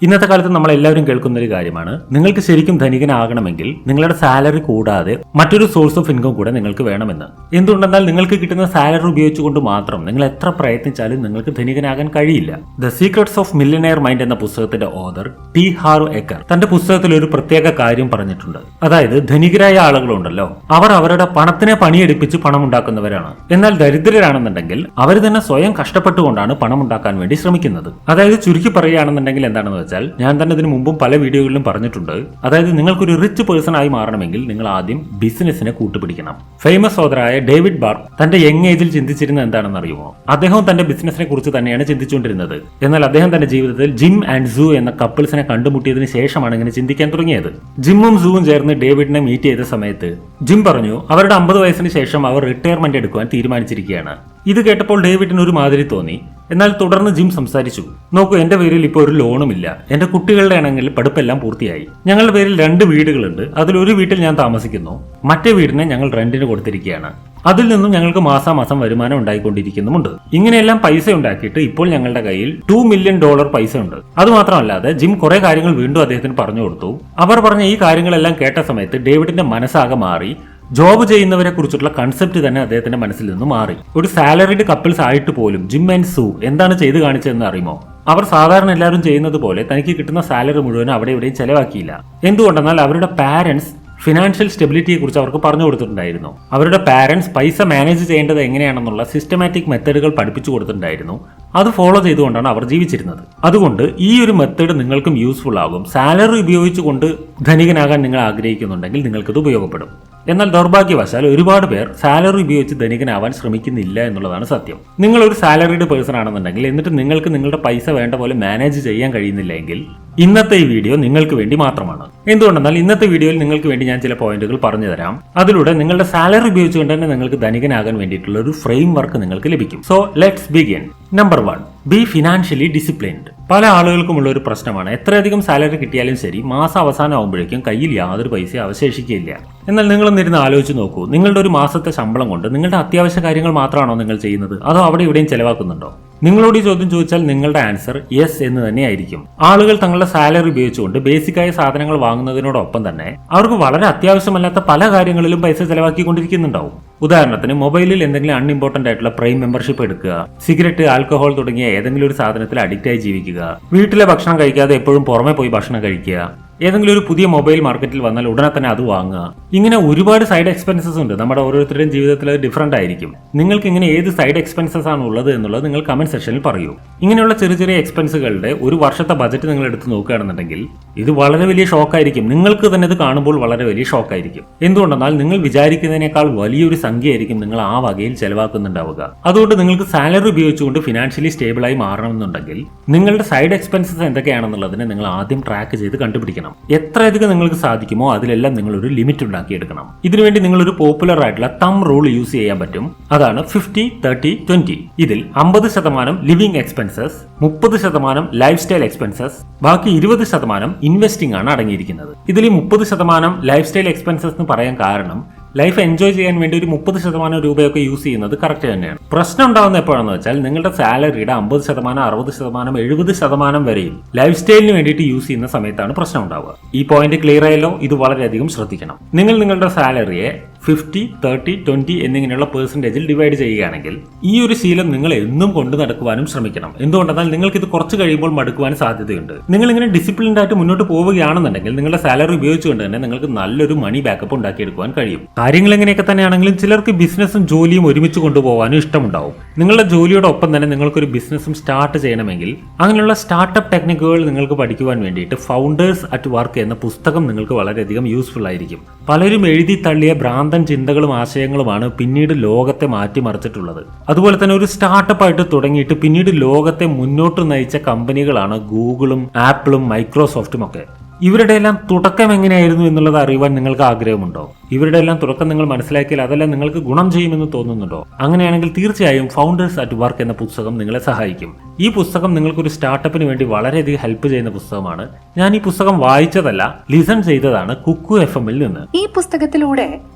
ഇന്നത്തെ കാലത്ത് നമ്മൾ എല്ലാവരും കേൾക്കുന്ന ഒരു കാര്യമാണ്, നിങ്ങൾക്ക് ശരിക്കും ധനികനാകണമെങ്കിൽ നിങ്ങളുടെ സാലറി കൂടാതെ മറ്റൊരു സോഴ്സ് ഓഫ് ഇൻകം കൂടെ നിങ്ങൾക്ക് വേണമെന്ന്. എന്തുകൊണ്ടെന്നാൽ നിങ്ങൾക്ക് കിട്ടുന്ന സാലറി ഉപയോഗിച്ചുകൊണ്ട് മാത്രം നിങ്ങൾ എത്ര പ്രയത്നിച്ചാലും നിങ്ങൾക്ക് ധനികനാകാൻ കഴിയില്ല. The secrets of millionaire mind എന്ന പുസ്തകത്തിന്റെ ഓഥർ ടി ഹാറോ എക്കർ തന്റെ പുസ്തകത്തിൽ ഒരു പ്രത്യേക കാര്യം പറഞ്ഞിട്ടുണ്ട്. അതായത് ധനികരായ ആളുകളുണ്ടല്ലോ, അവർ അവരുടെ പണത്തിനെ പണിയെടുപ്പിച്ച് പണം ഉണ്ടാക്കുന്നവരാണ്. എന്നാൽ ദരിദ്രരാണെന്നുണ്ടെങ്കിൽ അവർ തന്നെ സ്വയം കഷ്ടപ്പെട്ടുകൊണ്ടാണ് പണം ഉണ്ടാക്കാൻ വേണ്ടി ശ്രമിക്കുന്നത്. അതായത് ചുരുക്കി പറയുകയാണെന്നുണ്ടെങ്കിൽ എന്താണെന്ന് വെച്ചാൽ, ഞാൻ തന്നെ ഇതിനു മുമ്പും പല വീഡിയോകളിലും പറഞ്ഞിട്ടുണ്ട്, അതായത് നിങ്ങൾക്കൊരു റിച്ച് പേഴ്സൺ ആയി മാറണമെങ്കിൽ നിങ്ങൾ ആദ്യം ബിസിനസിനെ കൂട്ടുപിടിക്കണം. ഫേമസ് ഓഥറായ ഡേവിഡ് ബാർക്ക് തന്റെ യങ് ഏജിൽ ചിന്തിച്ചിരുന്നത് എന്താണെന്ന് അറിയുമോ? അദ്ദേഹം തന്റെ ബിസിനസിനെ കുറിച്ച് തന്നെയാണ് ചിന്തിച്ചുകൊണ്ടിരുന്നത്. എന്നാൽ അദ്ദേഹം തന്റെ ജീവിതത്തിൽ ജിം ആൻഡ് സൂ എന്ന കപ്പിൾസിനെ കണ്ടുമുട്ടിയതിനു ശേഷമാണ് ഇങ്ങനെ ചിന്തിക്കാൻ തുടങ്ങിയത്. ജിമ്മും സൂവും ചേർന്ന് ഡേവിഡിനെ മീറ്റ് ചെയ്ത സമയത്ത് ജിം പറഞ്ഞു അവരുടെ 50 വയസ്സിന് ശേഷം അവർ റിട്ടയർമെന്റ് എടുക്കുവാൻ തീരുമാനിച്ചിരിക്കുകയാണ്. ഇത് കേട്ടപ്പോൾ ഡേവിഡിന് ഒരു മാതിരി തോന്നി. എന്നാൽ തുടർന്ന് ജിം സംസാരിച്ചു, നോക്കൂ, എന്റെ പേരിൽ ഇപ്പോൾ ഒരു ലോണുമില്ല, എന്റെ കുട്ടികളുടെ ആണെങ്കിൽ പഠിപ്പെല്ലാം പൂർത്തിയായി, ഞങ്ങളുടെ പേരിൽ 2 വീടുകളുണ്ട്, അതിലൊരു വീട്ടിൽ ഞാൻ താമസിക്കുന്നു, മറ്റേ വീടിനെ ഞങ്ങൾ റെന്റിന് കൊടുത്തിരിക്കുകയാണ്, അതിൽ നിന്നും ഞങ്ങൾക്ക് മാസാമാസം വരുമാനം ഉണ്ടായിക്കൊണ്ടിരിക്കുന്നുമുണ്ട്. ഇങ്ങനെയെല്ലാം പൈസ ഉണ്ടാക്കിയിട്ട് ഇപ്പോൾ ഞങ്ങളുടെ കയ്യിൽ $2 മില്യൺ പൈസ ഉണ്ട്. അതുമാത്രമല്ലാതെ ജിം കുറെ കാര്യങ്ങൾ വീണ്ടും അദ്ദേഹത്തിന് പറഞ്ഞു കൊടുത്തു. അവർ പറഞ്ഞ ഈ കാര്യങ്ങളെല്ലാം കേട്ട സമയത്ത് ഡേവിഡിന്റെ മനസ്സാകെ മാറി. ജോബ് ചെയ്യുന്നവരെ കുറിച്ചുള്ള കൺസെപ്റ്റ് തന്നെ അദ്ദേഹത്തിന്റെ മനസ്സിൽ നിന്ന് മാറി. ഒരു സാലറിഡ് കപ്പിൾസ് ആയിട്ട് പോലും ജിം ആൻഡ് സൂ എന്താണ് ചെയ്ത് കാണിച്ചതെന്ന് അറിയുമോ? അവർ സാധാരണ എല്ലാവരും ചെയ്യുന്നത് പോലെ തനിക്ക് കിട്ടുന്ന സാലറി മുഴുവൻ അവിടെ ഇവിടെയും ചെലവാക്കിയില്ല. എന്തുകൊണ്ടെന്നാൽ അവരുടെ പാരന്റ്സ് ഫിനാൻഷ്യൽ സ്റ്റെബിലിറ്റിയെ കുറിച്ച് അവർക്ക് പറഞ്ഞു കൊടുത്തിട്ടുണ്ടായിരുന്നു. അവരുടെ പാരന്റ്സ് പൈസ മാനേജ് ചെയ്യേണ്ടത് എങ്ങനെയാണെന്നുള്ള സിസ്റ്റമാറ്റിക് മെത്തേഡുകൾ പഠിപ്പിച്ചു കൊടുത്തിട്ടുണ്ടായിരുന്നു. അത് ഫോളോ ചെയ്തുകൊണ്ടാണ് അവർ ജീവിച്ചിരുന്നത്. അതുകൊണ്ട് ഈ ഒരു മെത്തേഡ് നിങ്ങൾക്കും യൂസ്ഫുൾ ആകും. സാലറി ഉപയോഗിച്ചുകൊണ്ട് ധനികനാകാൻ നിങ്ങൾ ആഗ്രഹിക്കുന്നുണ്ടെങ്കിൽ നിങ്ങൾക്കത് ഉപയോഗപ്പെടും. എന്നാൽ ദൗർഭാഗ്യവശാൽ ഒരുപാട് പേർ സാലറി ഉപയോഗിച്ച് ധനികനാവാൻ ശ്രമിക്കുന്നില്ല എന്നുള്ളതാണ് സത്യം. നിങ്ങൾ ഒരു സാലറിഡ് പേഴ്സൺ ആണെന്നുണ്ടെങ്കിൽ എന്നിട്ട് നിങ്ങൾക്ക് നിങ്ങളുടെ പൈസ വേണ്ട പോലെ മാനേജ് ചെയ്യാൻ കഴിയുന്നില്ല എങ്കിൽ ഇന്നത്തെ ഈ വീഡിയോ നിങ്ങൾക്ക് വേണ്ടി മാത്രമാണ്. എന്തുകൊണ്ടെന്നാൽ ഇന്നത്തെ വീഡിയോയിൽ നിങ്ങൾക്ക് വേണ്ടി ഞാൻ ചില പോയിന്റുകൾ പറഞ്ഞു തരാം. അതിലൂടെ നിങ്ങളുടെ സാലറി ഉപയോഗിച്ചുകൊണ്ട് തന്നെ നിങ്ങൾക്ക് ധനികനാകാൻ വേണ്ടിയിട്ടുള്ള ഒരു ഫ്രെയിം വർക്ക് നിങ്ങൾക്ക് ലഭിക്കും. So let's begin. Number 1, B financially disciplined. പല ആളുകൾക്കുമുള്ള ഒരു പ്രശ്നമാണ്, എത്രയധികം സാലറി കിട്ടിയാലും ശരി മാസം അവസാനം ആകുമ്പോഴേക്കും കയ്യിൽ യാതൊരു പൈസ അവശേഷിക്കുകയില്ല. എന്നാൽ നിങ്ങളൊന്നിരുന്ന് ആലോചിച്ച് നോക്കൂ, നിങ്ങളുടെ ഒരു മാസത്തെ ശമ്പളം കൊണ്ട് നിങ്ങളുടെ അത്യാവശ്യ കാര്യങ്ങൾ മാത്രമാണോ നിങ്ങൾ ചെയ്യുന്നത്, അതോ അവിടെ ഇവിടെയും ചെലവാക്കുന്നുണ്ടോ? നിങ്ങളോട് ഈ ചോദ്യം ചോദിച്ചാൽ നിങ്ങളുടെ ആൻസർ യെസ് എന്ന് തന്നെയായിരിക്കും. ആളുകൾ തങ്ങളുടെ സാലറി ഉപയോഗിച്ചുകൊണ്ട് ബേസിക്കായ സാധനങ്ങൾ വാങ്ങുന്നതിനോടൊപ്പം തന്നെ അവർക്ക് വളരെ അത്യാവശ്യമല്ലാത്ത പല കാര്യങ്ങളിലും പൈസ ചെലവാക്കിക്കൊണ്ടിരിക്കുന്നുണ്ടാവും. ഉദാഹരണത്തിന് മൊബൈലിൽ എന്തെങ്കിലും അൺഇമ്പോർട്ടന്റ് ആയിട്ടുള്ള പ്രൈം മെമ്പർഷിപ്പ് എടുക്കുക, സിഗരറ്റ്, ആൽക്കഹോൾ തുടങ്ങിയ ഏതെങ്കിലും ഒരു സാധനത്തിൽ അഡിക്റ്റായി ജീവിക്കുക, വീട്ടിലെ ഭക്ഷണം കഴിക്കാതെ എപ്പോഴും പുറമെ പോയി ഭക്ഷണം കഴിക്കുക, ഏതെങ്കിലും ഒരു പുതിയ മൊബൈൽ മാർക്കറ്റിൽ വന്നാൽ ഉടനെ തന്നെ അത് വാങ്ങുക. ഇങ്ങനെ ഒരുപാട് സൈഡ് എക്സ്പെൻസസ് ഉണ്ട്. നമ്മുടെ ഓരോരുത്തരുടെയും ജീവിതത്തിൽ അത് ഡിഫറെന്റ് ആയിരിക്കും. നിങ്ങൾക്ക് ഇങ്ങനെ ഏത് സൈഡ് എക്സ്പെൻസസ് ആണ് ഉള്ളത് എന്നുള്ളത് നിങ്ങൾ കമന്റ് സെക്ഷനിൽ പറയൂ. ഇങ്ങനെയുള്ള ചെറിയ ചെറിയ എക്സ്പെൻസുകളുടെ ഒരു വർഷത്തെ ബജറ്റ് നിങ്ങൾ എടുത്ത് നോക്കുകയാണെന്നുണ്ടെങ്കിൽ ഇത് വളരെ വലിയ ഷോക്കായിരിക്കും. നിങ്ങൾക്ക് തന്നെ ഇത് കാണുമ്പോൾ വളരെ വലിയ ഷോക്കായിരിക്കും. എന്തുകൊണ്ടെന്നാൽ നിങ്ങൾ വിചാരിക്കുന്നതിനേക്കാൾ വലിയൊരു സംഖ്യയായിരിക്കും നിങ്ങൾ ആ വകയിൽ ചെലവാക്കുന്നുണ്ടാവുക. അതുകൊണ്ട് നിങ്ങൾക്ക് സാലറി ഉപയോഗിച്ചുകൊണ്ട് ഫിനാൻഷ്യലി സ്റ്റേബിൾ ആയി മാറണമെന്നുണ്ടെങ്കിൽ നിങ്ങളുടെ സൈഡ് എക്സ്പെൻസസ് എന്തൊക്കെയാണെന്നുള്ളതിനെ നിങ്ങൾ ആദ്യം ട്രാക്ക് ചെയ്ത് കണ്ടുപിടിക്കണം. എത്രയധികം നിങ്ങൾക്ക് സാധിക്കുമോ അതിലെല്ലാം നിങ്ങൾ ഒരു ലിമിറ്റ് ഉണ്ടാക്കിയെടുക്കണം. ഇതിനുവേണ്ടി നിങ്ങൾ ഒരു പോപ്പുലർ ആയിട്ടുള്ള തം റൂൾ യൂസ് ചെയ്യാൻ പറ്റും. അതാണ് 50-30-20. ഇതിൽ 50% living expenses, 30% life style expenses, ബാക്കി 20% ഇൻവെസ്റ്റിംഗ് ആണ് അടങ്ങിയിരിക്കുന്നത്. ഇതിൽ 30% ലൈഫ് സ്റ്റൈൽ എക്സ്പെൻസസ് എന്ന് പറയാൻ കാരണം ലൈഫ് എൻജോയ് ചെയ്യാൻ വേണ്ടി ഒരു 30% രൂപയൊക്കെ യൂസ് ചെയ്യുന്നത് കറക്റ്റ് തന്നെയാണ്. പ്രശ്നം ഉണ്ടാകുന്ന എപ്പോഴാണെന്ന് വെച്ചാൽ നിങ്ങളുടെ സാലറിയുടെ 50%, 60%, 70% വരെയും ലൈഫ് സ്റ്റൈലിന് വേണ്ടിയിട്ട് യൂസ് ചെയ്യുന്ന സമയത്താണ് പ്രശ്നം ഉണ്ടാവുക. ഈ പോയിന്റ് ക്ലിയർ ആയല്ലോ? ഇത് വളരെയധികം ശ്രദ്ധിക്കണം. നിങ്ങൾ നിങ്ങളുടെ സാലറിയെ 50-30-20 എന്നിങ്ങനെയുള്ള പെർസെന്റേജിൽ ഡിവൈഡ് ചെയ്യുകയാണെങ്കിൽ ഈ ഒരു ശീലം നിങ്ങൾ എന്നും കൊണ്ടു നടക്കുവാനും ശ്രമിക്കണം. എന്തുകൊണ്ടെന്നാൽ നിങ്ങൾക്ക് ഇത് കുറച്ച് കഴിയുമ്പോൾ മടുക്കുവാൻ സാധ്യതയുണ്ട്. നിങ്ങൾ ഇങ്ങനെ ഡിസിപ്ലിൻഡ് ആയിട്ട് മുന്നോട്ട് പോവുകയാണെന്നുണ്ടെങ്കിൽ നിങ്ങളുടെ സാലറി ഉപയോഗിച്ചുകൊണ്ട് തന്നെ നിങ്ങൾക്ക് നല്ലൊരു മണി ബാക്കപ്പ് ഉണ്ടാക്കിയെടുക്കുവാൻ കഴിയും. കാര്യങ്ങൾ എങ്ങനെയൊക്കെ തന്നെയാണെങ്കിലും ചിലർക്ക് ബിസിനസ്സും ജോലിയും ഒരുമിച്ച് കൊണ്ടുപോകാനും ഇഷ്ടമുണ്ടാവും. നിങ്ങളുടെ ജോലിയോടൊപ്പം തന്നെ നിങ്ങൾക്കൊരു ബിസിനസ്സും സ്റ്റാർട്ട് ചെയ്യണമെങ്കിൽ അങ്ങനെയുള്ള സ്റ്റാർട്ടപ്പ് ടെക്നിക്കുകൾ നിങ്ങൾക്ക് പഠിക്കുവാൻ വേണ്ടിയിട്ട് ഫൗണ്ടേഴ്സ് അറ്റ് വർക്ക് എന്ന പുസ്തകം നിങ്ങൾക്ക് വളരെയധികം യൂസ്ഫുൾ ആയിരിക്കും. പലരും എഴുതി തള്ളിയ ഭ്രാന്തൻ ചിന്തകളും ആശയങ്ങളുമാണ് പിന്നീട് ലോകത്തെ മാറ്റിമറിച്ചിട്ടുള്ളത്. അതുപോലെ തന്നെ ഒരു സ്റ്റാർട്ടപ്പ് ആയിട്ട് തുടങ്ങിയിട്ട് പിന്നീട് ലോകത്തെ മുന്നോട്ട് നയിച്ച കമ്പനികളാണ് ഗൂഗിളും ആപ്പിളും മൈക്രോസോഫ്റ്റും ഒക്കെ. ഇവരുടെ എല്ലാം തുടക്കം എങ്ങനെയായിരുന്നു എന്നുള്ളത് അറിയുവാൻ നിങ്ങൾക്ക് ആഗ്രഹമുണ്ടോ? ഇവരുടെ എല്ലാം തുടക്കം നിങ്ങൾ മനസ്സിലാക്കിയാൽ അതെല്ലാം നിങ്ങൾക്ക് ഗുണം ചെയ്യുമെന്ന് തോന്നുന്നുണ്ടോ? അങ്ങനെയാണെങ്കിൽ തീർച്ചയായും ഫൗണ്ടേഴ്സ് അറ്റ് വർക്ക് എന്ന പുസ്തകം നിങ്ങളെ സഹായിക്കും. ഈ പുസ്തകം നിങ്ങൾക്കൊരു സ്റ്റാർട്ടപ്പിന് വേണ്ടി വളരെയധികം ഹെൽപ്പ് ചെയ്യുന്ന പുസ്തകമാണ്. ഞാൻ ഈ പുസ്തകം വായിച്ചതല്ല, ലിസൺ ചെയ്തതാണ് കുക്കു FM-ൽ നിന്ന്. ഈ പുസ്തകത്തിലൂടെ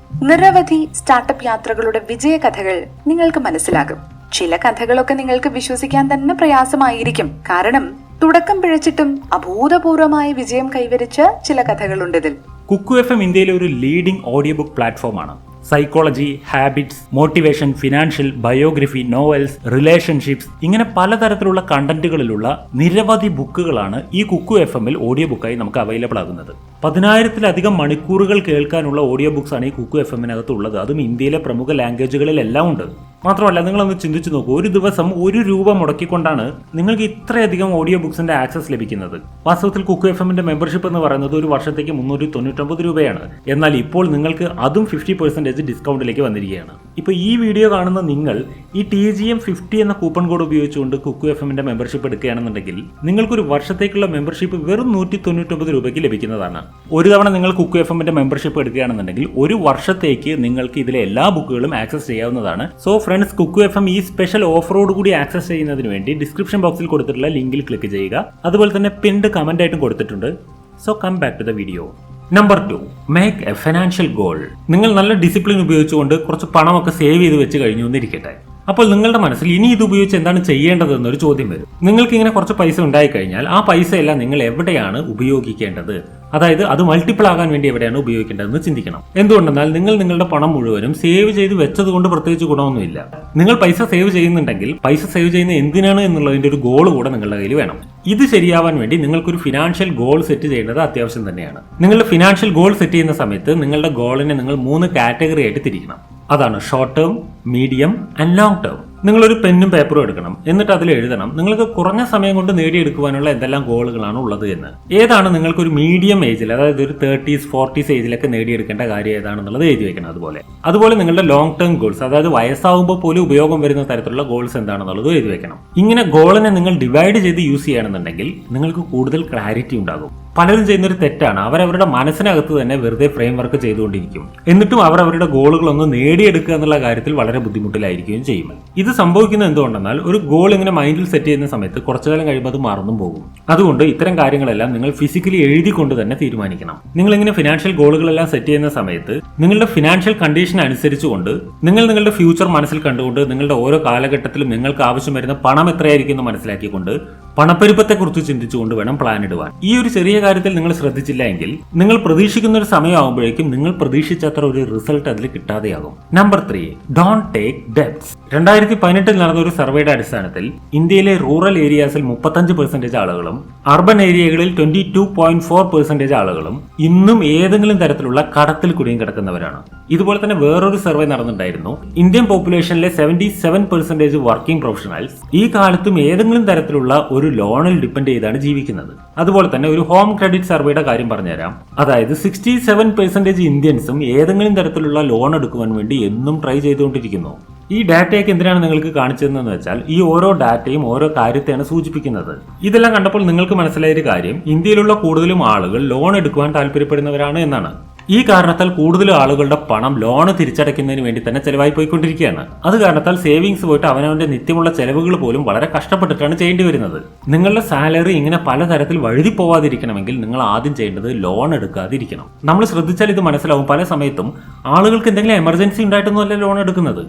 നിരവധി സ്റ്റാർട്ടപ്പ് യാത്രകളുടെ വിജയകഥകൾ നിങ്ങൾക്ക് മനസ്സിലാകും. ചില കഥകളൊക്കെ നിങ്ങൾക്ക് വിശ്വസിക്കാൻ തന്നെ പ്രയാസമായിരിക്കും. കാരണം തുടക്കം പിഴച്ചിട്ടും അഭൂതപൂർവമായ വിജയം കൈവരിച്ച ചില കഥകളുണ്ട് ഇതിൽ. കുക്കു FM ഇന്ത്യയിലെ ഒരു ലീഡിംഗ് ഓഡിയോ ബുക്ക് പ്ലാറ്റ്ഫോമാണ്. Psychology, habits, motivation, financial, biography, novels, relationships ഇങ്ങനെ പലതരത്തിലുള്ള കണ്ടന്റുകളിലുള്ള നിരവധി ബുക്കുകളാണ് ഈ കുക്കു FM ഓഡിയോ ബുക്കായി നമുക്ക് അവൈലബിൾ ആകുന്നത്. 10,000-ലധികം മണിക്കൂറുകൾ കേൾക്കാനുള്ള ഓഡിയോ ബുക്സ് ആണ് ഈ കുക്കു FM ഉള്ളത്. അതും ഇന്ത്യയിലെ പ്രമുഖ ലാംഗ്വേജുകളിലെല്ലാം ഉണ്ട്. മാത്രമല്ല, നിങ്ങളൊന്ന് ചിന്തിച്ചു നോക്കൂ, ഒരു ദിവസം ₹1 മുടക്കിക്കൊണ്ടാണ് നിങ്ങൾക്ക് ഇത്രയധികം ഓഡിയോ ബുക്സിന്റെ ആക്സസ് ലഭിക്കുന്നത്. വാസ്തവത്തിൽ കുക്കു FM മെമ്പർഷിപ്പ് എന്ന് പറയുന്നത് ഒരു വർഷത്തേക്ക് ₹399. എന്നാൽ ഇപ്പോൾ നിങ്ങൾക്ക് അതും 50% ഡിസ്കൗണ്ടിലേക്ക് വന്നിരിക്കുകയാണ്. ഇപ്പോൾ ഈ വീഡിയോ കാണുന്ന നിങ്ങൾ ഈ TGM50 എന്ന കൂപ്പൺ കോഡ് ഉപയോഗിച്ചുകൊണ്ട് കുക്കു FM മെമ്പർഷിപ്പ് എടുക്കുകയാണെന്നുണ്ടെങ്കിൽ നിങ്ങൾക്കൊരു വർഷത്തേക്കുള്ള മെമ്പർഷിപ്പ് വെറും ₹199 ലഭിക്കുന്നതാണ്. ഒരു തവണ നിങ്ങൾ കുക്കു FM മെമ്പർഷിപ്പ് എടുക്കുകയാണെന്നുണ്ടെങ്കിൽ ഒരു വർഷത്തേക്ക് നിങ്ങൾക്ക് ഇതിലെ എല്ലാ ബുക്കുകളും ആക്സസ് ചെയ്യാവുന്നതാണ്. സോ ഫ്രണ്ട്സ്, കുക്കു FM ഈ സ്പെഷ്യൽ ഓഫറോട് കൂടി ആക്സസ് ചെയ്യുന്നതിന് വേണ്ടി ഡിസ്ക്രിപ്ഷൻ ബോക്സിൽ കൊടുത്തിട്ടുള്ള ലിങ്കിൽ ക്ലിക്ക് ചെയ്യുക. അതുപോലെ തന്നെ പിൻഡ് കമന്റ് ആയിട്ടും കൊടുത്തിട്ടുണ്ട്. So come back to the video. Number 2, make a financial goal. നിങ്ങൾ നല്ല ഡിസിപ്ലിൻ ഉപയോഗിച്ചുകൊണ്ട് കുറച്ച് പണമൊക്കെ സേവ് ചെയ്ത് വെച്ച് കഴിഞ്ഞു എന്നിരിക്കട്ടെ. അപ്പോൾ നിങ്ങളുടെ മനസ്സിൽ ഇനി ഇത് ഉപയോഗിച്ച് എന്താണ് ചെയ്യേണ്ടതെന്നൊരു ചോദ്യം വരും. നിങ്ങൾക്ക് ഇങ്ങനെ കുറച്ച് പൈസ ഉണ്ടായിക്കഴിഞ്ഞാൽ ആ പൈസയെല്ലാം നിങ്ങൾ എവിടെയാണ് ഉപയോഗിക്കേണ്ടത്, അതായത് അത് മൾട്ടിപ്പിൾ ആകാൻ വേണ്ടി എവിടെയാണ് ഉപയോഗിക്കേണ്ടതെന്ന് ചിന്തിക്കണം. എന്തുകൊണ്ടെന്നാൽ നിങ്ങൾ നിങ്ങളുടെ പണം മുഴുവനും സേവ് ചെയ്ത് വെച്ചത് കൊണ്ട് പ്രത്യേകിച്ച് ഗുണമൊന്നുമില്ല. നിങ്ങൾ പൈസ സേവ് ചെയ്യുന്നുണ്ടെങ്കിൽ പൈസ സേവ് ചെയ്യുന്ന എന്തിനാണ് എന്നുള്ളതിന്റെ ഒരു ഗോൾ കൂടെ നിങ്ങളുടെ കയ്യിൽ വേണം. ഇത് ശരിയാവാൻ വേണ്ടി നിങ്ങൾക്കൊരു ഫിനാൻഷ്യൽ ഗോൾ സെറ്റ് ചെയ്യേണ്ടത് അത്യാവശ്യം തന്നെയാണ്. നിങ്ങളുടെ ഫിനാൻഷ്യൽ ഗോൾ സെറ്റ് ചെയ്യുന്ന സമയത്ത് നിങ്ങളുടെ ഗോളിനെ നിങ്ങൾ 3 കാറ്റഗറി ആയിട്ട് തിരിക്കണം. അതാണ് short term, medium and long term. നിങ്ങളൊരു പെന്നും പേപ്പറും എടുക്കണം. എന്നിട്ട് അതിൽ എഴുതണം നിങ്ങൾക്ക് കുറഞ്ഞ സമയം കൊണ്ട് നേടിയെടുക്കുവാനുള്ള എന്തെല്ലാം ഗോളുകളാണ് ഉള്ളത് എന്ന്. ഏതാണ് നിങ്ങൾക്കൊരു മീഡിയം ഏജിൽ, അതായത് ഒരു 30s 40s ഏജിലൊക്കെ നേടിയെടുക്കേണ്ട കാര്യം ഏതാണെന്നുള്ളത് എഴുതി വെക്കണം. അതുപോലെ നിങ്ങളുടെ ലോങ് ടേം ഗോൾസ്, അതായത് വയസ്സാവുമ്പോൾ പോലും ഉപയോഗം വരുന്ന തരത്തിലുള്ള ഗോൾസ് എന്താണെന്നുള്ളത് എഴുതി വെക്കണം. ഇങ്ങനെ ഗോളിനെ നിങ്ങൾ ഡിവൈഡ് ചെയ്ത് യൂസ് ചെയ്യുകയാണെന്നുണ്ടെങ്കിൽ നിങ്ങൾക്ക് കൂടുതൽ ക്ലാരിറ്റി ഉണ്ടാകും. പലരും ചെയ്യുന്നൊരു തെറ്റാണ്, അവരവരുടെ മനസ്സിനകത്ത് തന്നെ വെറുതെ ഫ്രെയിം വർക്ക് ചെയ്തുകൊണ്ടിരിക്കും. എന്നിട്ടും അവരവരുടെ ഗോളുകളൊന്നും നേടിയെടുക്കുക എന്നുള്ള കാര്യത്തിൽ വളരെ ബുദ്ധിമുട്ടിലായിരിക്കുകയും ചെയ്യും. ഇത് സംഭവിക്കുന്നത് എന്തുകൊണ്ടെന്നാൽ ഒരു ഗോൾ ഇങ്ങനെ മൈൻഡിൽ സെറ്റ് ചെയ്യുന്ന സമയത്ത് കുറച്ചു കാലം കഴിയുമ്പോൾ അത് മറന്നും പോകും. അതുകൊണ്ട് ഇത്തരം കാര്യങ്ങളെല്ലാം നിങ്ങൾ ഫിസിക്കലി എഴുതിക്കൊണ്ട് തന്നെ തീരുമാനിക്കണം. നിങ്ങൾ ഇങ്ങനെ ഫിനാൻഷ്യൽ ഗോളുകളെല്ലാം സെറ്റ് ചെയ്യുന്ന സമയത്ത് നിങ്ങളുടെ ഫിനാൻഷ്യൽ കണ്ടീഷൻ അനുസരിച്ചുകൊണ്ട് നിങ്ങളുടെ ഫ്യൂച്ചർ മനസ്സിൽ കണ്ടുകൊണ്ട് നിങ്ങളുടെ ഓരോ കാലഘട്ടത്തിലും നിങ്ങൾക്ക് ആവശ്യം വരുന്ന പണം എത്രയായിരിക്കും എന്ന് മനസ്സിലാക്കിക്കൊണ്ട് പണപ്പെരുപ്പത്തെക്കുറിച്ച് ചിന്തിച്ചുകൊണ്ട് വേണം പ്ലാൻ ഇടുവാൻ. ഈ ഒരു ചെറിയ കാര്യത്തിൽ നിങ്ങൾ ശ്രദ്ധിച്ചില്ല എങ്കിൽ നിങ്ങൾ പ്രതീക്ഷിക്കുന്ന ഒരു സമയമാകുമ്പോഴേക്കും നിങ്ങൾ പ്രതീക്ഷിച്ചത്ര ഒരു റിസൾട്ട് അതിൽ കിട്ടാതെയാകും. Number 3, don't take debts. 2018 നടന്ന ഒരു സർവേയുടെ അടിസ്ഥാനത്തിൽ ഇന്ത്യയിലെ റൂറൽ ഏരിയാസിൽ 35% ആളുകളും അർബൻ ഏരിയകളിൽ 22.4% ആളുകളും ഇന്നും ഏതെങ്കിലും തരത്തിലുള്ള കടത്തിൽ കുടുങ്ങി കിടക്കുന്നവരാണ്. ഇതുപോലെ തന്നെ വേറൊരു സർവേ നടന്നിട്ടുണ്ടായിരുന്നു. ഇന്ത്യൻ പോപ്പുലേഷനിലെ 77% വർക്കിംഗ് പ്രൊഫഷണൽസ് ഈ കാലത്തും ഏതെങ്കിലും തരത്തിലുള്ള ഒരു ലോണിൽ ഡിപ്പെൻഡ് ചെയ്താണ് ജീവിക്കുന്നത്. അതുപോലെ തന്നെ ഒരു ഹോം ക്രെഡിറ്റ് സർവേയുടെ കാര്യം പറഞ്ഞുതരാം. അതായത് 67% ഇന്ത്യൻസും ഏതെങ്കിലും തരത്തിലുള്ള ലോൺ എടുക്കുവാൻ വേണ്ടി എന്നും ട്രൈ ചെയ്തുകൊണ്ടിരിക്കുന്നു. ഈ ഡാറ്റയൊക്കെ എന്തിനാണ് നിങ്ങൾക്ക് കാണിച്ചതെന്ന് വെച്ചാൽ ഈ ഓരോ ഡാറ്റയും ഓരോ കാര്യത്തെയാണ് സൂചിപ്പിക്കുന്നത്. ഇതെല്ലാം കണ്ടപ്പോൾ നിങ്ങൾക്ക് മനസ്സിലായൊരു കാര്യം, ഇന്ത്യയിലുള്ള കൂടുതലും ആളുകൾ ലോൺ എടുക്കുവാൻ താല്പര്യപ്പെടുന്നവരാണ് എന്നാണ്. ഈ കാരണത്താൽ കൂടുതൽ ആളുകളുടെ പണം ലോണ് തിരിച്ചടയ്ക്കുന്നതിന് വേണ്ടി തന്നെ ചെലവായി പോയിക്കൊണ്ടിരിക്കുകയാണ്. അത് കാരണത്താൽ സേവിങ്സ് പോയിട്ട് അവനവന്റെ നിത്യമുള്ള ചെലവുകൾ പോലും വളരെ കഷ്ടപ്പെട്ടിട്ടാണ് ചെയ്യേണ്ടി വരുന്നത്. നിങ്ങളുടെ സാലറി ഇങ്ങനെ പലതരത്തിൽ വഴുതി പോവാതിരിക്കണമെങ്കിൽ നിങ്ങൾ ആദ്യം ചെയ്യേണ്ടത് ലോൺ എടുക്കാതിരിക്കണം. നമ്മൾ ശ്രദ്ധിച്ചാൽ ഇത് മനസ്സിലാവും, പല സമയത്തും ആളുകൾക്ക് എന്തെങ്കിലും എമർജൻസി ഉണ്ടായിട്ടൊന്നുമല്ല ലോൺ എടുക്കുന്നത്,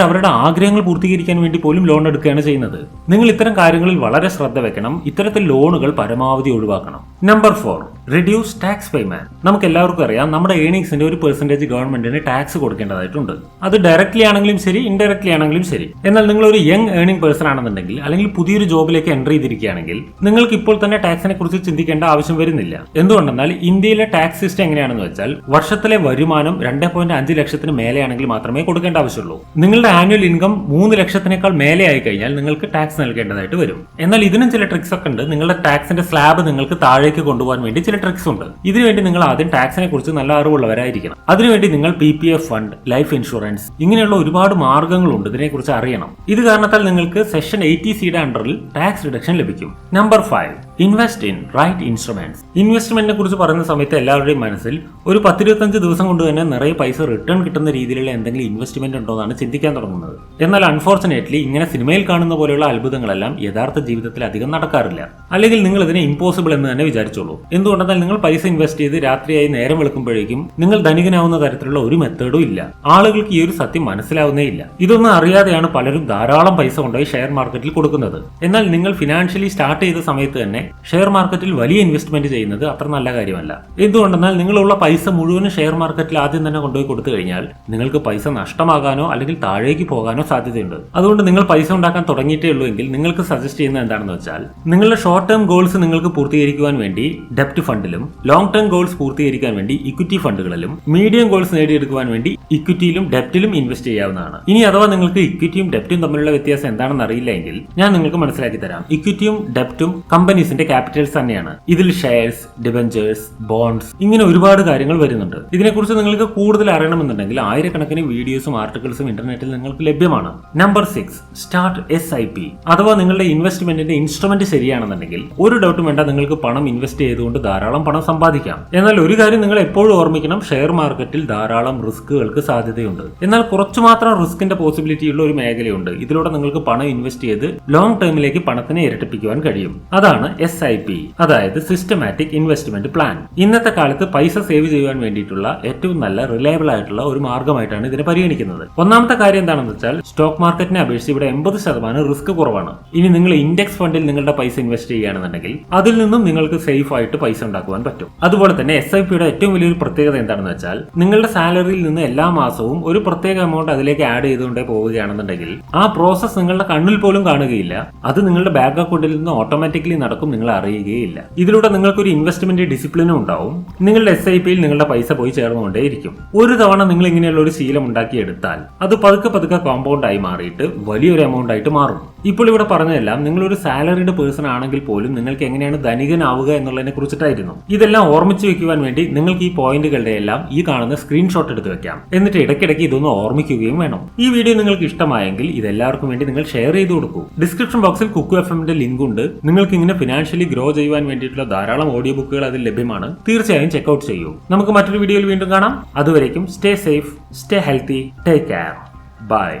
അവരുടെ ആഗ്രഹങ്ങൾ പൂർത്തീകരിക്കാൻ വേണ്ടി പോലും ലോൺ എടുക്കുകയാണ് ചെയ്യുന്നത്. നിങ്ങൾ ഇത്തരം കാര്യങ്ങളിൽ വളരെ ശ്രദ്ധ വെക്കണം. ഇത്തരത്തിൽ ലോണുകൾ പരമാവധി ഒഴിവാക്കണം. Number 4, reduce tax payment. നമുക്ക് എല്ലാവർക്കും അറിയാം, നമ്മുടെ ഏണിങ്സിന്റെ ഒരു പെർസെന്റേജ് ഗവൺമെന്റിന് ടാക്സ് കൊടുക്കേണ്ടതായിട്ടുണ്ട്. അത് ഡയറക്ട്ലി ആണെങ്കിലും ശരി, ഇൻഡയറക്ട്ലി ആണെങ്കിലും ശരി. എന്നാൽ നിങ്ങൾ ഒരു യങ് ഏണിംഗ് പേഴ്സൺ ആണെന്നുണ്ടെങ്കിൽ അല്ലെങ്കിൽ പുതിയൊരു ജോബിലേക്ക് എൻ്റർ ചെയ്തിരിക്കുകയാണെങ്കിൽ നിങ്ങൾക്ക് ഇപ്പോൾ തന്നെ ടാക്സിനെ കുറിച്ച് ചിന്തിക്കേണ്ട ആവശ്യം വരുന്നില്ല. എന്തുകൊണ്ടെന്നാൽ ഇന്ത്യയിലെ ടാക്സ് സിസ്റ്റം എങ്ങനെയാണെന്ന് വെച്ചാൽ വർഷത്തിലെ വരുമാനം 2.5 ലക്ഷത്തിന് മേലെയാണെങ്കിൽ മാത്രമേ കൊടുക്കേണ്ട ആവശ്യമുള്ളൂ. നിങ്ങളുടെ ആനുവൽ ഇൻകം 3 ലക്ഷത്തിനേക്കാൾ മേലെ ആയി കഴിഞ്ഞാൽ നിങ്ങൾക്ക് ടാക്സ് നൽകേണ്ടതായിട്ട് വരും. എന്നാൽ ഇതിനും ചില ട്രിക്സ് ഒക്കെ ഉണ്ട്. നിങ്ങളുടെ ടാക്സിന്റെ സ്ലാബ് നിങ്ങൾക്ക് താഴേക്ക് കൊണ്ടുപോകാൻ വേണ്ടി ചില ട്രിക്സ് ഉണ്ട്. ഇതിനുവേണ്ടി നിങ്ങൾ ആദ്യം ടാക്സിനെ കുറിച്ച് നല്ല അറിവുള്ളവരായിരിക്കണം. അതിനുവേണ്ടി നിങ്ങൾ PPF ഫണ്ട്, ലൈഫ് ഇൻഷുറൻസ് ഇങ്ങനെയുള്ള ഒരുപാട് മാർഗങ്ങളുണ്ട്. ഇതിനെക്കുറിച്ച് അറിയണം. ഇത് കാരണത്താൽ നിങ്ങൾക്ക് സെക്ഷൻ 80C അണ്ടറിൽ ടാക്സ് റിഡക്ഷൻ ലഭിക്കും. Number 5, invest in right instruments. ഇൻവെസ്റ്റ്മെന്റിനെ കുറിച്ച് പറയുന്ന സമയത്ത് എല്ലാവരുടെയും മനസ്സിൽ ഒരു 10-25 ദിവസം കൊണ്ട് തന്നെ നിറയെ പൈസ റിട്ടേൺ കിട്ടുന്ന രീതിയിലുള്ള എന്തെങ്കിലും ഇൻവെസ്റ്റ്മെന്റ് ഉണ്ടോ എന്നാണ് ചിന്തിക്കാൻ തുടങ്ങുന്നത്. എന്നാൽ അൺഫോർച്ചുനേറ്റ്ലി ഇങ്ങനെ സിനിമയിൽ കാണുന്ന പോലെയുള്ള അത്ഭുതങ്ങളെല്ലാം യഥാർത്ഥ ജീവിതത്തിൽ അധികം നടക്കാറില്ല. അല്ലെങ്കിൽ നിങ്ങൾ ഇതിനെ ഇമ്പോസിബിൾ എന്ന് തന്നെ വിചാരിച്ചോളൂ. എന്തുകൊണ്ടെന്നാൽ നിങ്ങൾ പൈസ ഇൻവെസ്റ്റ് ചെയ്ത് രാത്രിയായി നേരം വെളുക്കുമ്പോഴേക്കും നിങ്ങൾ ധനികനാവുന്ന തരത്തിലുള്ള ഒരു മെത്തേഡും ഇല്ല. ആളുകൾക്ക് ഈ ഒരു സത്യം മനസ്സിലാവുന്നേ ഇല്ല. ഇതൊന്നും അറിയാതെയാണ് പലരും ധാരാളം പൈസ കൊണ്ടുപോയി ഷെയർ മാർക്കറ്റിൽ കൊടുക്കുന്നത്. എന്നാൽ നിങ്ങൾ ഫിനാൻഷ്യലി സ്റ്റാർട്ട് ചെയ്ത സമയത്ത് തന്നെ ഷെയർ മാർക്കറ്റിൽ വലിയ ഇൻവെസ്റ്റ്മെന്റ് ചെയ്യുന്നത് അത്ര നല്ല കാര്യമല്ല. എന്തുകൊണ്ടെന്നാൽ നിങ്ങളുള്ള പൈസ മുഴുവനും ഷെയർ മാർക്കറ്റിൽ ആദ്യം തന്നെ കൊണ്ടുപോയി കൊടുത്തു കഴിഞ്ഞാൽ നിങ്ങൾക്ക് പൈസ നഷ്ടമാകാനോ അല്ലെങ്കിൽ താഴേക്ക് പോകാനോ സാധ്യതയുണ്ട്. അതുകൊണ്ട് നിങ്ങൾ പൈസ ഉണ്ടാക്കാൻ തുടങ്ങിയിട്ടേ ഉള്ളൂ എങ്കിൽ നിങ്ങൾക്ക് സജസ്റ്റ് ചെയ്യുന്നത് എന്താണെന്ന് വെച്ചാൽ നിങ്ങളുടെ ഷോർട്ട് ടേം ഗോൾസ് നിങ്ങൾക്ക് പൂർത്തീകരിക്കുവാൻ വേണ്ടി ഡെപ്റ്റ് ഫണ്ടിലും ലോങ് ടേം ഗോൾസ് പൂർത്തീകരിക്കാൻ വേണ്ടി ഇക്വിറ്റി ഫണ്ടുകളിലും മീഡിയം ഗോൾസ് നേടിയെടുക്കുവാൻ വേണ്ടി ഇക്വിറ്റിയിലും ഡെപ്റ്റിലും ഇൻവെസ്റ്റ് ചെയ്യാവുന്നതാണ്. ഇനി അഥവാ നിങ്ങൾക്ക് ഇക്വിറ്റിയും ഡെപ്റ്റും തമ്മിലുള്ള വ്യത്യാസം എന്താണെന്ന് അറിയില്ല എങ്കിൽ ഞാൻ നിങ്ങൾക്ക് മനസ്സിലാക്കി തരാം. ഇക്വിറ്റിയും ഡെപ്റ്റും കമ്പനീസിന്റെ ക്യാപിറ്റൽസ് തന്നെയാണ്. ഇതിൽ ഷെയർസ്, ഡിബഞ്ചേഴ്സ്, ബോണ്ട്സ് ഇങ്ങനെ ഒരുപാട് കാര്യങ്ങൾ വരുന്നുണ്ട്. ഇതിനെക്കുറിച്ച് നിങ്ങൾക്ക് കൂടുതൽ അറിയണമെന്നുണ്ടെങ്കിൽ ആയിരക്കണക്കിന് വീഡിയോസും ആർട്ടിക്കിൾസും ഇന്റർനെറ്റിൽ നിങ്ങൾക്ക് ലഭ്യമാണ്. Number 6, start SIP. അഥവാ നിങ്ങളുടെ ഇൻവെസ്റ്റ്മെന്റിന്റെ ഇൻസ്ട്രുമെന്റ് ശരിയാണെന്നുണ്ടെങ്കിൽ ഒരു ഡൗട്ടും വേണ്ട, നിങ്ങൾക്ക് പണം ഇൻവെസ്റ്റ് ചെയ്തുകൊണ്ട് ധാരാളം പണം സമ്പാദിക്കാം. എന്നാൽ ഒരു കാര്യം നിങ്ങൾ എപ്പോഴും ഓർമ്മിക്കണം, ഷെയർ മാർക്കറ്റിൽ ധാരാളം റിസ്കുകൾക്ക് സാധ്യതയുണ്ട്. എന്നാൽ കുറച്ചു മാത്രം റിസ്കിന്റെ പോസിബിലിറ്റി ഉള്ള ഒരു മേഖലയുണ്ട്. ഇതിലൂടെ നിങ്ങൾക്ക് പണം ഇൻവെസ്റ്റ് ചെയ്ത് ലോങ് ടേമിലേക്ക് പണത്തിനെ ഇരട്ടിപ്പിക്കുവാൻ കഴിയും. അതാണ് SIP, അതായത് സിസ്റ്റമാറ്റിക് ഇൻവെസ്റ്റ്മെന്റ് പ്ലാൻ. ഇന്നത്തെ കാലത്ത് പൈസ സേവ് ചെയ്യുവാൻ വേണ്ടിയിട്ടുള്ള ഏറ്റവും നല്ല റിലയബിൾ ആയിട്ടുള്ള ഒരു മാർഗമായിട്ടാണ് ഇതിനെ പരിഗണിക്കുന്നത്. ഒന്നാമത്തെ കാര്യം എന്താണെന്ന് വെച്ചാൽ സ്റ്റോക്ക് മാർക്കറ്റിനെ അപേക്ഷിച്ച് ഇവിടെ 80% റിസ്ക് കുറവാണ്. ഇനി നിങ്ങൾ ഇൻഡെക്സ് ഫണ്ടിൽ നിങ്ങളുടെ പൈസ ഇൻവെസ്റ്റ് ചെയ്യുകയാണെന്നുണ്ടെങ്കിൽ അതിൽ നിന്നും നിങ്ങൾക്ക് സേഫ് ആയിട്ട് പൈസ ഉണ്ടാക്കുവാൻ പറ്റും. അതുപോലെ തന്നെ SIPയുടെ ഏറ്റവും വലിയൊരു പ്രത്യേകത എന്താണെന്ന് വെച്ചാൽ നിങ്ങളുടെ സാലറിയിൽ നിന്ന് എല്ലാ മാസവും ഒരു പ്രത്യേക എമൗണ്ട് അതിലേക്ക് ആഡ് ചെയ്തുകൊണ്ടേ പോവുകയാണെന്നുണ്ടെങ്കിൽ ആ പ്രോസസ് നിങ്ങളുടെ കണ്ണിൽ പോലും കാണുകയില്ല. അത് നിങ്ങളുടെ ബാങ്ക് അക്കൗണ്ടിൽ നിന്ന് ഓട്ടോമാറ്റിക്കലി നടക്കും, നിങ്ങൾ അറിയുകയില്ല. ഇതിലൂടെ നിങ്ങൾക്കൊരു ഇൻവെസ്റ്റ്മെന്റ് ഡിസിപ്ലിനും ഉണ്ടാവും. നിങ്ങളുടെ SIPയിൽ നിങ്ങളുടെ പൈസ പോയി ചേർന്നുകൊണ്ടേയിരിക്കും. ഒരു തവണ നിങ്ങൾ ഇങ്ങനെയുള്ള ഒരു ശീലം ഉണ്ടാക്കിയെടുത്താൽ അത് പതുക്കെ പതുക്കെ കോമ്പൗണ്ട് ആയി മാറിയിട്ട് വലിയൊരു എമൗണ്ട് ആയിട്ട് മാറും. ഇപ്പോൾ ഇവിടെ പറഞ്ഞതെല്ലാം നിങ്ങളൊരു സാലറിഡ് പേഴ്സൺ ആണെങ്കിൽ പോലും നിങ്ങൾക്ക് എങ്ങനെയാണ് ധനികനാവുക എന്നുള്ളതിനെ കുറിച്ചിട്ടായിരുന്നു. ഇതെല്ലാം ഓർമ്മിച്ചു വെക്കുവാൻ വേണ്ടി നിങ്ങൾക്ക് ഈ പോയിന്റുകളുടെ എല്ലാം ഈ കാണുന്ന സ്ക്രീൻഷോട്ട് എടുത്ത് വെക്കാം. എന്നിട്ട് ഇടയ്ക്കിടയ്ക്ക് ഇതൊന്ന് ഓർമ്മിക്കുകയും വേണം. ഈ വീഡിയോ നിങ്ങൾക്ക് ഇഷ്ടമായെങ്കിൽ ഇതെല്ലാവർക്കും വേണ്ടി നിങ്ങൾ ഷെയർ ചെയ്ത് കൊടുക്കൂ. ഡിസ്ക്രിപ്ഷൻ ബോക്സിൽ കുക്കു FMന്റെ ലിങ്ക് ഉണ്ട്. നിങ്ങൾക്ക് ഇങ്ങനെ ഫിനാൻഷ്യലി ഗ്രോ ചെയ്യുവാൻ വേണ്ടിയിട്ടുള്ള ധാരാളം ഓഡിയോ ബുക്കുകൾ അതിൽ ലഭ്യമാണ്. തീർച്ചയായും ചെക്ക്ഔട്ട് ചെയ്യൂ. നമുക്ക് മറ്റൊരു വീഡിയോയിൽ വീണ്ടും കാണാം. അതുവരേക്കും stay safe, stay healthy, take care, by.